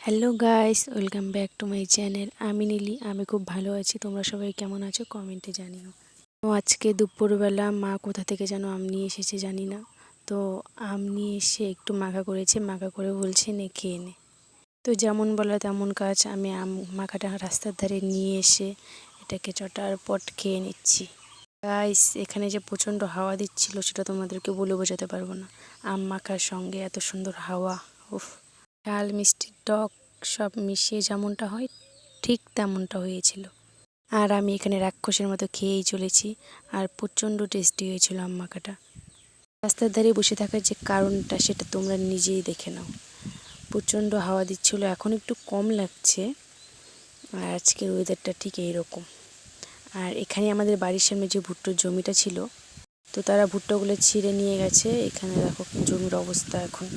Hello guys, welcome back to my channel. আমি নীলি। আমি খুব ভালো আছি। তোমরা সবাই কেমন আছো কমেন্টে জানিও। তো আজকে দুপুরবেলা মা কোথা থেকে যেন আম নিয়ে এসেছে জানি না। তো আম নিয়ে এসে একটু মাখা করেছে, মাখা করে বলছে নে খেয়ে নে। তো যেমন বলা তেমন কাজ, আমি আম মাখাটা রাস্তার ধারে নিয়ে এসে এটাকে চটার পট খেয়ে নিচ্ছি। গাইস, এখানে যে প্রচণ্ড হাওয়া দিচ্ছিল সেটা তোমাদেরকে বলে বোঝাতে পারবো না। আম মাখার সঙ্গে এত সুন্দর হাওয়া, উফ! ঝাল মিষ্টি টক সব মিশিয়ে যেমনটা হয় ঠিক তেমনটা হয়েছিল। আর আমি এখানে রাক্ষসের মতো খেয়েই চলেছি। আর প্রচণ্ড টেস্টি হয়েছিল আম মাখাটা। রাস্তার ধারে বসে থাকার যে কারণটা সেটা তোমরা নিজেই দেখে নাও। প্রচণ্ড হাওয়া দিচ্ছিল, এখন একটু কম লাগছে। আর আজকের ওয়েদারটা ঠিক এইরকম। আর এখানে আমাদের বাড়ির সামনে যে ভুট্টোর জমিটা ছিল, তো তারা ভুট্টোগুলো ছিঁড়ে নিয়ে গেছে। এখানে দেখো জমির অবস্থা এখন।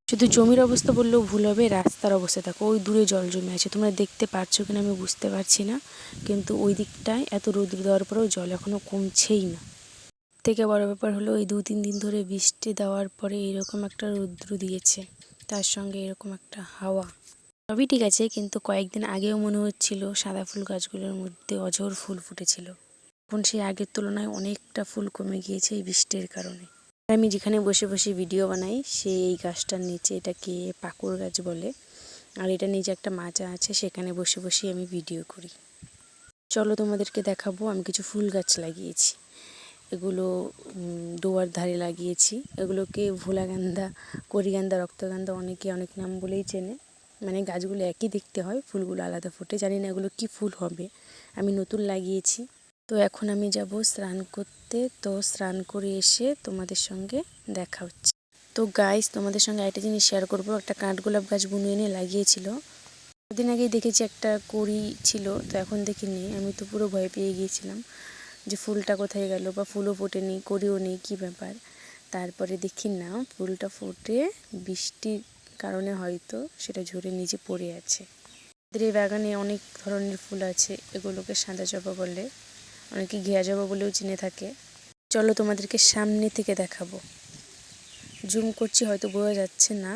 শুধু জমির অবস্থা বললেও ভুল হবে, রাস্তার অবস্থা দেখো, ওই দূরে জল জমে আছে। তোমরা দেখতে পাচ্ছ কিনা আমি বুঝতে পারছি না, কিন্তু ওই দিকটায় এত রৌদ্র দেওয়ার পরেও জল এখনও কমছেই না। থেকে বড় ব্যাপার হলো এই 2-3 দিন ধরে বৃষ্টি দেওয়ার পরে এরকম একটা রৌদ্র দিয়েছে, তার সঙ্গে এরকম একটা হাওয়া। সবই ঠিক আছে, কিন্তু কয়েকদিন আগেও মনে হচ্ছিল সাদা ফুল গাছগুলোর মধ্যে অঝোর ফুল ফুটেছিল। এখন সেই আগের তুলনায় অনেকটা ফুল কমে গিয়েছে এই বৃষ্টির কারণে। আমি যেখানে বসে বসে ভিডিও বানাই সেই এই গাছটার নিচে, এটাকে পাকুড় গাছ বলে। আর এটা নিচে একটা মাচা আছে, সেখানে বসে বসে আমি ভিডিও করি। চলো তোমাদেরকে দেখাবো আমি কিছু ফুল গাছ লাগিয়েছি। এগুলো ডোয়ার ধারে লাগিয়েছি। এগুলোকে ভোলাগেন্দা, করিগেন্দা, রক্তগেন্দা, অনেকে অনেক নাম বলেই চেনে। মানে গাছগুলো একই দেখতে হয়, ফুলগুলো আলাদা ফোটে। জানি না এগুলো কি ফুল হবে, আমি নতুন লাগিয়েছি। তো এখন আমি যাব স্নান করতে। তো স্নান করে এসে তোমাদের সঙ্গে দেখা হচ্ছে। তো গাইস, তোমাদের সঙ্গে একটা জিনিস শেয়ার করব। একটা কাঠগোলাপ গাছ বুনো এনে লাগিয়েছিল। কদিন আগেই দেখেছি একটা কড়ি ছিল, তো এখন দেখি নেই। আমি তো পুরো ভয় পেয়ে গিয়েছিলাম যে ফুলটা কোথায় গেল, বা ফুলও ফোটেনি, কড়িও নেই, কী ব্যাপার। তারপরে দেখি না, ফুলটা ফুটে বৃষ্টির কারণে হয়তো সেটা ঝরে নিচে পড়ে আছে। আমাদের এই বাগানে অনেক ধরনের ফুল আছে। এগুলোকে সাদা জবা বলে, অনেকে ঘিয়া জবা বলেও চিনে থাকে। চলো তোমাদেরকে সামনে থেকে দেখাবো। জুম করছি, হয়তো বোঝা যাচ্ছে না,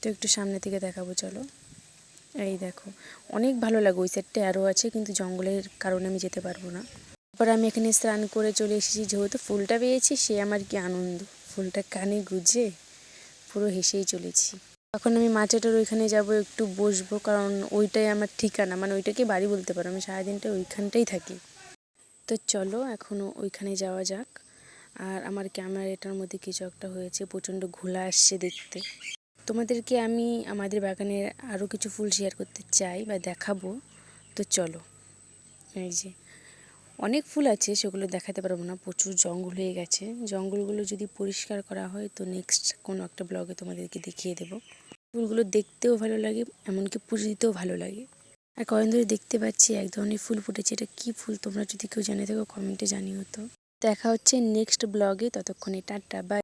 তো একটু সামনে থেকে দেখাবো। চলো, এই দেখো, অনেক ভালো লাগে। ওই সাইডটা আরও আছে, কিন্তু জঙ্গলের কারণে আমি যেতে পারবো না। তারপর আমি এখানে স্নান করে চলে এসেছি। যেহেতু ফুলটা পেয়েছি, সে আমার কি আনন্দ! ফুলটা কানে গুঁজে পুরো হেসেই চলেছি। এখন আমি মাচাটার ওইখানে যাব, একটু বসবো, কারণ ওইটাই আমার ঠিকানা। মানে ওইটাকে বাড়ি বলতে পারো, আমি সারাদিনটা ওইখানটাই থাকি। তো চলো এখনও ওইখানে যাওয়া যাক। আর আমার ক্যামেরাটার মধ্যে কিছু একটা হয়েছে, প্রচণ্ড ঘোলা আসছে দেখতে। তোমাদেরকে আমি আমাদের বাগানের আরও কিছু ফুল শেয়ার করতে চাই বা দেখাবো। তো চলো, এই যে অনেক ফুল আছে, সেগুলো দেখাতে পারবো না, প্রচুর জঙ্গল হয়ে গেছে। জঙ্গলগুলো যদি পরিষ্কার করা হয় তো নেক্সট কোনো একটা ব্লগে তোমাদেরকে দেখিয়ে দেবো। ফুলগুলো দেখতেও ভালো লাগে, এমনকি পুজো দিতেও ভালো লাগে। আর কয়েকদিন ধরে দেখতে পাচ্ছি এক ধরনের ফুল ফুটেছে। এটা কী ফুল তোমরা যদি কেউ জেনে থাকো কমেন্টে জানিও। তো দেখা হচ্ছে নেক্সট ব্লগে, ততক্ষণে টাটা, বাই।